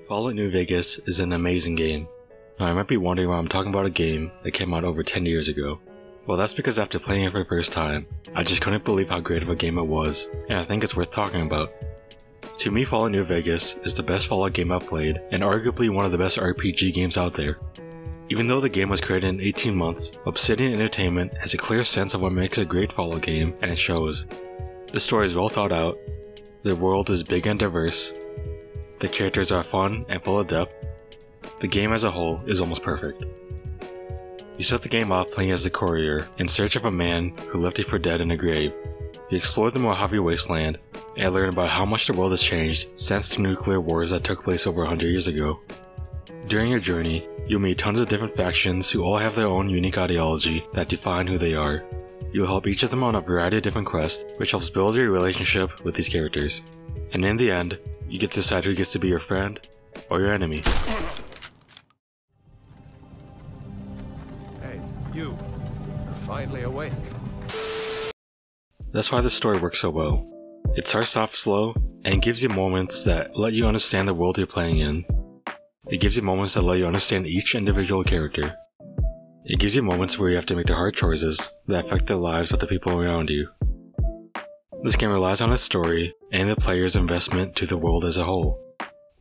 Fallout New Vegas is an amazing game. Now, I might be wondering why I'm talking about a game that came out over 10 years ago. Well, that's because after playing it for the first time, I just couldn't believe how great of a game it was, and I think it's worth talking about. To me, Fallout New Vegas is the best Fallout game I've played, and arguably one of the best RPG games out there. Even though the game was created in 18 months, Obsidian Entertainment has a clear sense of what makes a great Fallout game, and it shows. The story is well thought out, the world is big and diverse, the characters are fun and full of depth, the game as a whole is almost perfect. You start the game off playing as the courier, in search of a man who left you for dead in a grave. You explore the Mojave Wasteland, and learn about how much the world has changed since the nuclear wars that took place over 100 years ago. During your journey, you'll meet tons of different factions who all have their own unique ideology that define who they are. You'll help each of them on a variety of different quests, which helps build your relationship with these characters. And in the end, you get to decide who gets to be your friend or your enemy. Hey, you're finally awake. That's why the story works so well. It starts off slow and gives you moments that let you understand the world you're playing in. It gives you moments that let you understand each individual character. It gives you moments where you have to make the hard choices that affect the lives of the people around you. This game relies on its story and the player's investment to the world as a whole.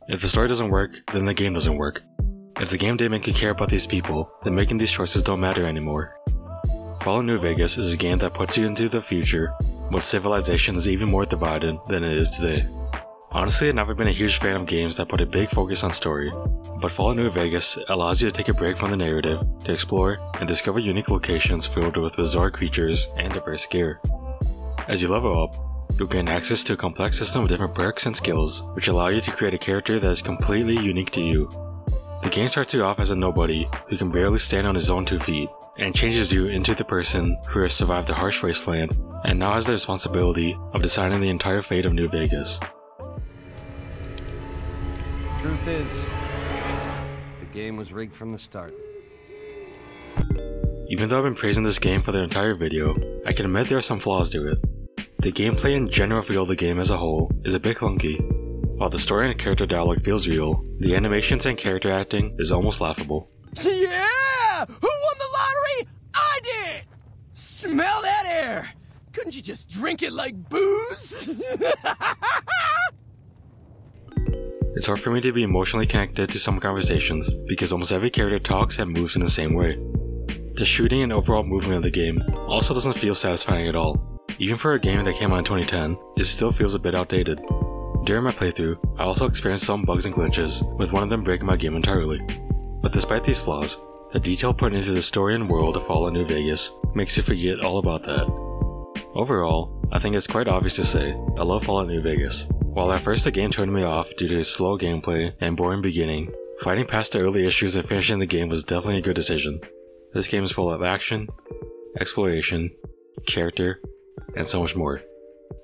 If the story doesn't work, then the game doesn't work. If the game didn't make you care about these people, then making these choices don't matter anymore. Fallout New Vegas is a game that puts you into the future, but civilization is even more divided than it is today. Honestly, I've never been a huge fan of games that put a big focus on story, but Fallout New Vegas allows you to take a break from the narrative, to explore and discover unique locations filled with bizarre creatures and diverse gear. As you level up, you'll gain access to a complex system of different perks and skills, which allow you to create a character that is completely unique to you. The game starts you off as a nobody who can barely stand on his own 2 feet, and changes you into the person who has survived the harsh wasteland, and now has the responsibility of deciding the entire fate of New Vegas. Truth is, the game was rigged from the start. Even though I've been praising this game for the entire video, I can admit there are some flaws to it. The gameplay and general feel of the game as a whole is a bit clunky. While the story and character dialogue feels real, the animations and character acting is almost laughable. Yeah! Who won the lottery? I did! Smell that air! Couldn't you just drink it like booze? It's hard for me to be emotionally connected to some conversations because almost every character talks and moves in the same way. The shooting and overall movement of the game also doesn't feel satisfying at all. Even for a game that came out in 2010, it still feels a bit outdated. During my playthrough, I also experienced some bugs and glitches, with one of them breaking my game entirely. But despite these flaws, the detail put into the story and world of Fallout New Vegas makes you forget all about that. Overall, I think it's quite obvious to say I love Fallout New Vegas. While at first the game turned me off due to its slow gameplay and boring beginning, fighting past the early issues and finishing the game was definitely a good decision. This game is full of action, exploration, character, and so much more.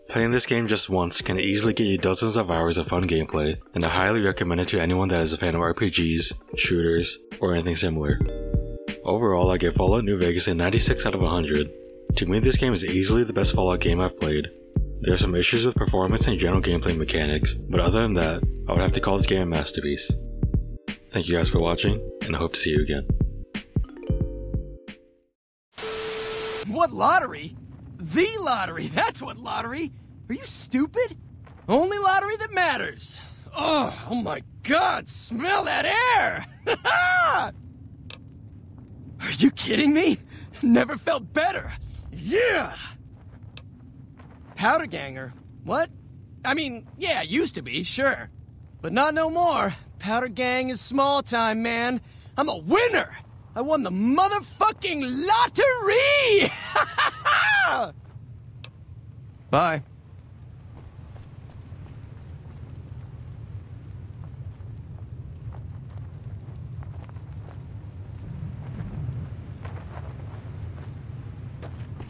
Playing this game just once can easily get you dozens of hours of fun gameplay, and I highly recommend it to anyone that is a fan of RPGs, shooters, or anything similar. Overall, I give Fallout New Vegas a 96 out of 100. To me, this game is easily the best Fallout game I've played. There are some issues with performance and general gameplay mechanics, but other than that, I would have to call this game a masterpiece. Thank you guys for watching, and I hope to see you again. What lottery? The lottery, that's what lottery! Are you stupid? Only lottery that matters! Oh my god, smell that air! Are you kidding me? Never felt better! Yeah! Powder ganger? What? I mean, yeah, used to be, sure. But not no more. Powder gang is small time, man. I'm a winner! I won the motherfucking lottery! Bye.